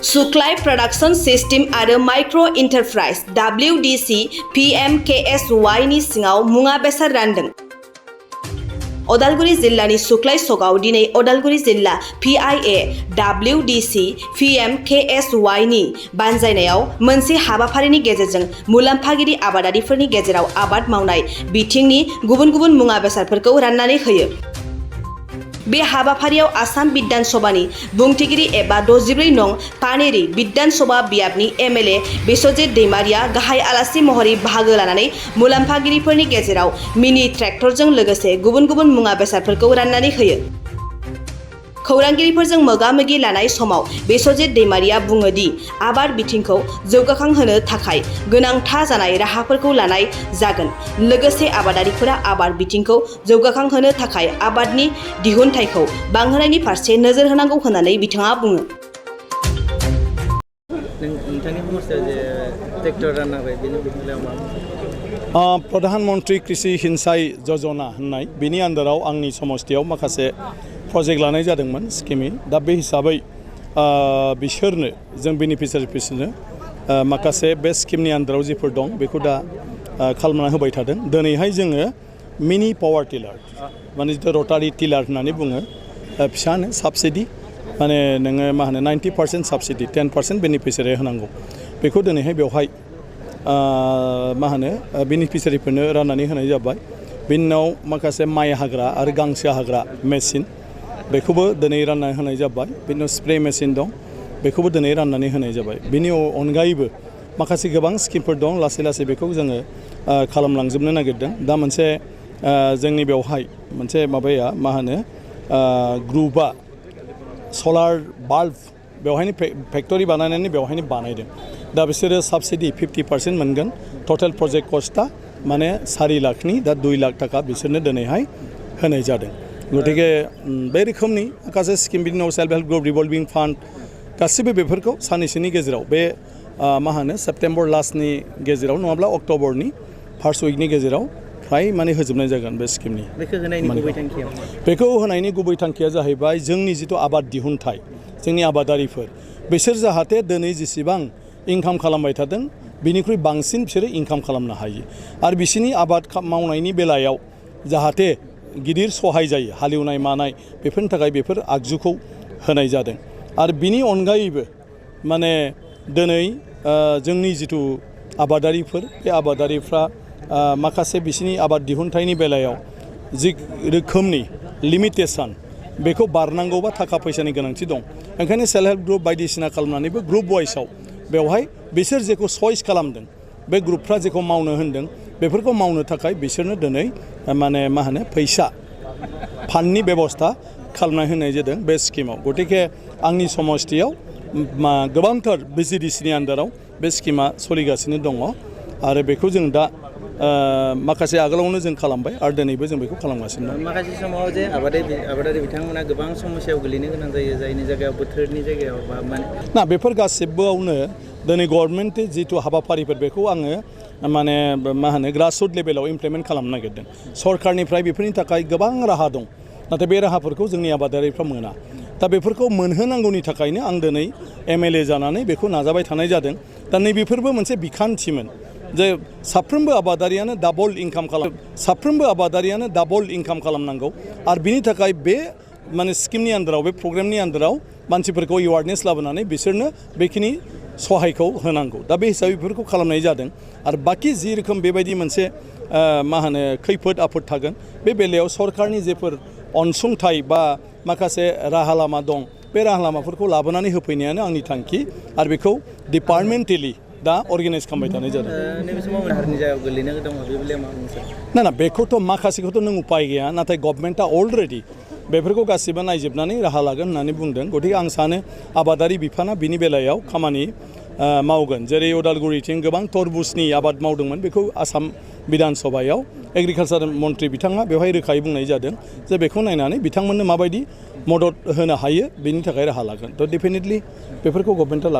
सुक्लाय production system आरो micro enterprise WDC-Pmksy नि सिङाव मुवा बेसाद रानदों। अदालगुरि जिल्लानि सुक्लाय सकआव दिनै अदालगुरि जिल्ला PIA WDC-Pmksy नि बानजायनायाव मोनसे हाबाफारिनि गेजेरजों मुलाम्फागिरि आबादारिफोरनि गेजेराव आबाद मावनाय बिथिंनि गुबुन गुबुन मुवा बेसादफोरखौ राननानै होयो। बे हाबाफारियाव आसाम बिधान सभानि बुंथिगिरि एबा 64 नं पानेरि बिधान सभा बियाबनि MLA बिस्वजित दैमारिया गाहाय आलासि महरै बाहागो लानानै मुलाम्फागिरिफोरनि गेजेराव मिनि ट्रेक्टरजों लोगोसे गुबुन गुबुन मुवा बेसादफोरखौ राननानै होयो। खौरांगिरिफोरजों मोगा-मोगि लानाय समाव बिस्वजित दैमारिया बुङो दि आबाद बिथिंखौ जौगाखांहोनो थाखाय गोनांथार जानाय राहाफोरखौ लानाय जागोन। लोगोसे आबादारिफोरा आबाद बिथिंखौ जौगाखांहोनो थाखाय आबादनि दिहुनथायखौ बांहोनायनि फारसे नोजोर होनांगौ होननानै बिथाङा बुङो। प्रधानमन्त्री कृषि सिंचाई योजना होननाय बेनि आन्दाराव आंनि समस्थियाव माखासे प्रजेक्ट लानाय जादोंमोन स्किमि। दा बे हिसाबै बिसोरनो जों बेनिफिसियारिफोरनो माखासे बे स्किमनि आन्दाराव जिफोर दं बेखौ दा खालामना होबाय थादों। दिनैहाय जोङो मिनि पावार टिलार माने जिथु रटारि टिलार होननानै बुङो फिसानो साबसिडि माने नोङो मा होनो 90% साबसिडि 10% बेनिफिसियारि होनांगौ बेखौ दिनैहाय बेवहाय मा होनो बेनिफिसियारिफोरनो राननानै होनाय जाबाय। बिनि उनाव माखासे माइ हाग्रा आरो गांसो हाग्रा मेसिन बेखौबो दिनै राननानै होनाय जाबाय। बिनि उनाव स्प्रे मेसिन दं बेखौबो दिनै राननानै होनाय जाबाय। बिनि अनगायैबो माखासे गोबां स्किमफोर दं लासै लासै बेखौ जोङो खालामलांजोबनो नागिरदों। दा मोनसे जोंनि बेवहाय मोनसे माबाया मा होनो ग्रुपआ सलार बाल्ब बेवहायनो फेक्टरि बानायनानै बेवहायनो बानायदों। दा बिसोरो साबसिडि 50% मोनगोन। टटेल प्रजेक्ट कस्टआ माने 4 लाखनि दा 2 लाख थाखा बिसोरनो दिनैहाय होनाय जादों। गतिके बे रोखोमनि माखासे स्किम बिनि उनाव सेल्फ हेल्प ग्रुप रिभल्भिं फान्ड गासिबो बेफोरखौ साननैसोनि गेजेराव बे मा होनो सेप्टेम्बर लास्टनि गेजेराव नङाब्ला अक्ट'बरनि फार्स्ट उइकनि गेजेराव फ्राय माने होजोबनाय जागोन बे स्किमनि। बेखौ होनायनि गुबै थांखिया जाहैबाय जोंनि जिथु आबाद दिहुनथाय जोंनि आबादारिफोर बिसोर जाहाथे दिनै जेसेबां इनकाम खालामबाय थादों बिनिख्रुइ बांसिन बिसोरो इनकाम खालामनो हायो आरो बिसोरनि आबाद मावनायनि बेलायाव जाहाथे गिदिर सहाय जायो हालेवनाय मानाय बेफोरनि थाखाय बेफोर आगजुखौ होनाय जादों। आरो बिनि अनगायैबो माने दिनै जोंनि जिथु आबादारिफोर बे आबादारिफ्रा माखासे बिसोरनि आबाद दिहुनथायनि बेलायाव जि रोखोमनि लिमिटेसन बेखौ बारनांगौबा थाखा फैसानि गोनांथि दं। ओंखायनो सेल्फ हेल्प ग्रुप बायदिसिना खालामनानैबो ग्रुप वाइसआव बेवहाय बिसोर जेखौ चइस खालामदों बे ग्रुपफ्रा जेखौ मावनो होनदों बेफोरखौ मावनो थाखाय बिसोरनो दिनै माने मा होनो फैसा फान्डनि बेबस्था खालामना होनाय जादों बे स्किमाव। गतिके आंनि समस्थियाव गोबांथार BDC-नि आन्दाराव बे स्किमा सोलिगासिनो दङ आरो बेखौ जों दा माखासे आगोलावनो जों खालामबाय आरो दिनैबो जों बेखौ खालामगासिनो दं। माखासे समाव जे आबादारि बिथांमोना गोबां समस्यायाव गोलैनो गोनां जायो जायनि जायगायाव बोथोरनि जायगायाव बा ना बेफोर गासिबोआवनो दिनै गभर्नमेन्टनि जिथु हाबाफारिफोर बेखौ आङो माने मा होनो ग्रासरुट लेभेलाव इमप्लिमेन्ट खालामनो नागिरदों। सरकारनिफ्राय बेफोरनि थाखाय गोबां राहा दं नाथाय बे राहाफोरखौ जोंनि आबादारिफ्रा मोना। दा बेफोरखौ मोनहोनांगौनि थाखायनो आं दिनै MLA जानानै बेखौ नाजाबाय थानाय जादों। दा नैबेफोरबो मोनसे बिखान्थिमोन जे साफ्रोमबो आबादारियानो डाबल इनकाम खालामनांगौ आरो बिनि थाखाय बे माने स्किमनि आन्दाराव बे प्रग्रामनि आन्दाराव मानसिफोरखौ एवारनेस लाबोनानै बिसोरनो बेखिनि सहायखौ होनांगौ। दा बे हिसाबै बेफोरखौ खालामनाय जादों आरो बाखि जि रोखोम बेबायदि मोनसे मा होनो खैफोद आफोद थागोन बे बेलायाव सरकारनि जेफोर अनसुंथाइ बा माखासे राहा लामा दं बे राहा लामाफोरखौ लाबोनानै होफैनायानो आंनि थांखि आरो बेखौ डिपार्टमेन्टेलि दा अर्गेनाइज खालामबाय थानाय जादों। ना बेखौथ' माखासेखौथ' नों उपाय गैया नाथाय गभर्नमेन्टआ अलरेडि बेफोरखौ गासिबो नायजोबनानै राहा लागोन होननानै बुंदों। गतिके आं सानो आबादारि बिफाना बिनि बेलायाव खामानि मावगोन। जेरै उदालगुरिथिं गोबां तरबुजनि आबाद मावदोंमोन बेखौ आसाम बिधान सभायाव एग्रिकालचार मन्त्रि बिथाङा बेवहाय रोखायै बुंनाय जादों जे बेखौ नायनानै बिथांमोननो माबायदि मदद होनो हायो बेनि थाखाय राहा लागोन। थ' डेफिनेटलि बेफोरखौ गभर्नमेन्टआ